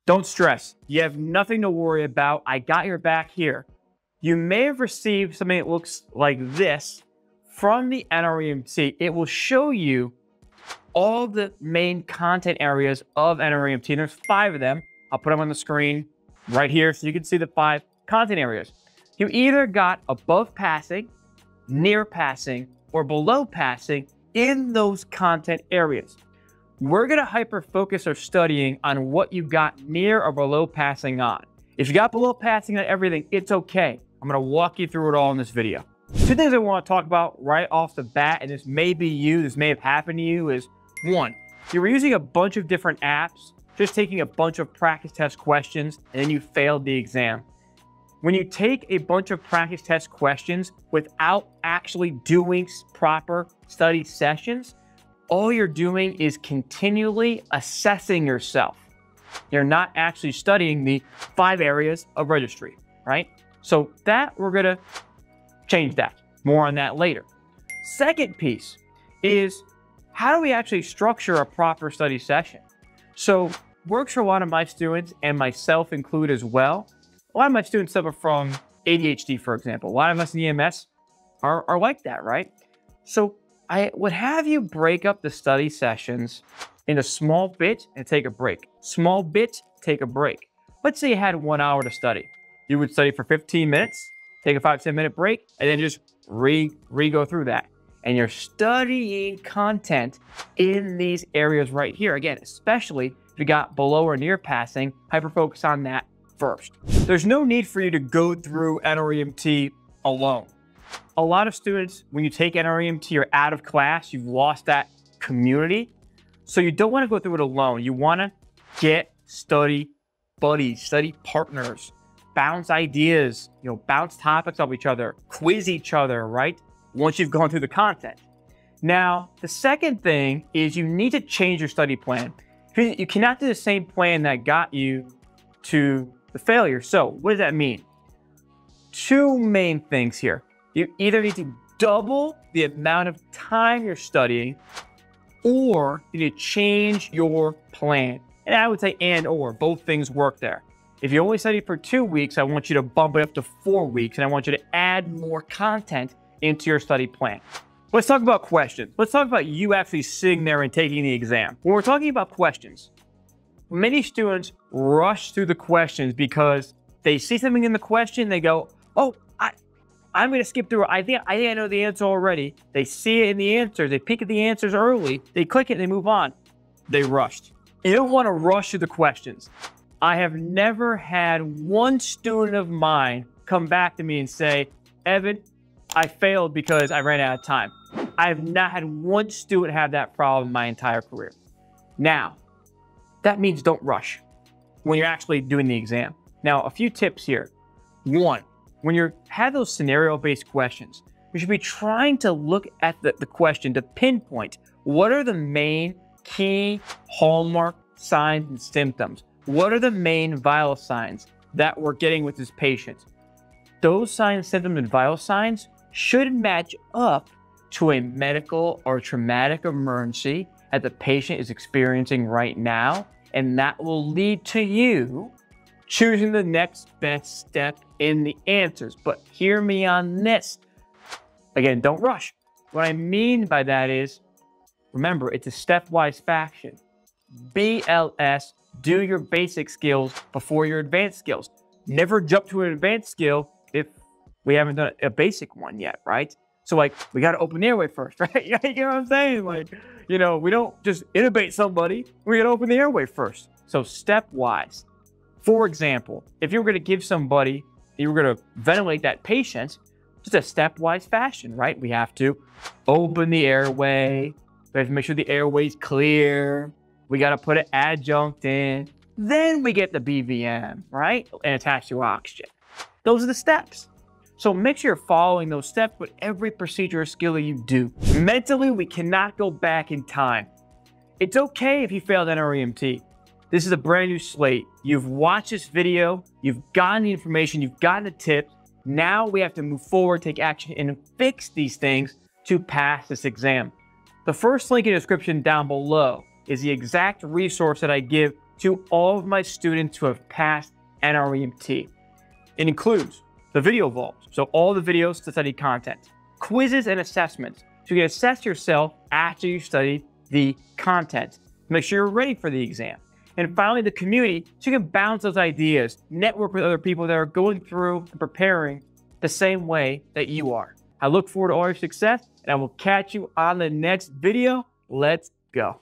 Don't stress. You have nothing to worry about. I got your back here. You may have received something that looks like this from the Nremt. It will show you all the main content areas of Nremt. There's 5 of them. I'll put them on the screen right here so you can see the 5 content areas. You either got above passing, near passing, or below passing in those content areas. We're going to hyper-focus our studying on what you got near or below passing on. If you got below passing on everything, it's okay. I'm going to walk you through it all in this video. 2 things I want to talk about right off the bat, and this may be you, this may have happened to you, is 1, you were using a bunch of different apps, just taking a bunch of practice test questions, and then you failed the exam. When you take a bunch of practice test questions without actually doing proper study sessions, all you're doing is continually assessing yourself. You're not actually studying the 5 areas of registry, right? So that we're gonna change that. More on that later. Second piece is, how do we actually structure a proper study session? So works for a lot of my students, and myself include as well. A lot of my students suffer from ADHD, for example. A lot of us in EMS are like that, right? So I would have you break up the study sessions into small bits and take a break. Small bits, take a break. Let's say you had 1 hour to study. You would study for 15 minutes, take a 5-10 minute break, and then just re-go through that. And you're studying content in these areas right here. Again, especially if you got below or near passing, hyper-focus on that first. There's no need for you to go through Nremt alone. A lot of students, when you take Nremt, you're out of class, you've lost that community. So you don't want to go through it alone. You want to get study buddies, study partners, bounce ideas, bounce topics off each other, quiz each other, right? Once you've gone through the content. Now, the second thing is you need to change your study plan. You cannot do the same plan that got you to the failure. So what does that mean? 2 main things here. You either need to double the amount of time you're studying, or you need to change your plan. And I would say or, both things work there. If you only study for 2 weeks, I want you to bump it up to 4 weeks, and I want you to add more content into your study plan. Let's talk about questions. Let's talk about you actually sitting there and taking the exam. When we're talking about questions, many students rush through the questions because they see something in the question, they go, oh, I'm going to skip through it. I think I know the answer already. They see it in the answers. They pick at the answers early. They click it and they move on. They rushed. You don't want to rush through the questions. I have never had one student of mine come back to me and say, Evan, I failed because I ran out of time. I have not had one student have that problem my entire career. Now, that means don't rush when you're actually doing the exam. Now, a few tips here. 1, when you have those scenario-based questions, you should be trying to look at the question to pinpoint what are the main key hallmark signs and symptoms. What are the main vital signs that we're getting with this patient? Those signs, symptoms, and vital signs should match up to a medical or traumatic emergency that the patient is experiencing right now, and that will lead to you choosing the next best step in the answers. But hear me on this. Again, don't rush. What I mean by that is, remember, it's a stepwise fashion. BLS, do your basic skills before your advanced skills. Never jump to an advanced skill if we haven't done a basic one yet, right? So we got to open the airway first, right? You know what I'm saying? We don't just intubate somebody. We got to open the airway first. So stepwise. For example, if you were going to give somebody, you were going to ventilate that patient, just a stepwise fashion, right? We have to open the airway. We have to make sure the airway's clear. We got to put an adjunct in. Then we get the BVM, right? And attach to oxygen. Those are the steps. So make sure you're following those steps with every procedure or skill that you do. Mentally, we cannot go back in time. It's okay if you failed Nremt. This is a brand new slate. You've watched this video, you've gotten the information, you've gotten the tips. Now we have to move forward, take action, and fix these things to pass this exam. The first link in the description down below is the exact resource that I give to all of my students who have passed Nremt. It includes the video vaults, so all the videos to study content, quizzes and assessments, so you can assess yourself after you study the content. Make sure you're ready for the exam. And finally, the community, so you can bounce those ideas, network with other people that are going through and preparing the same way that you are. I look forward to all your success, and I will catch you on the next video. Let's go.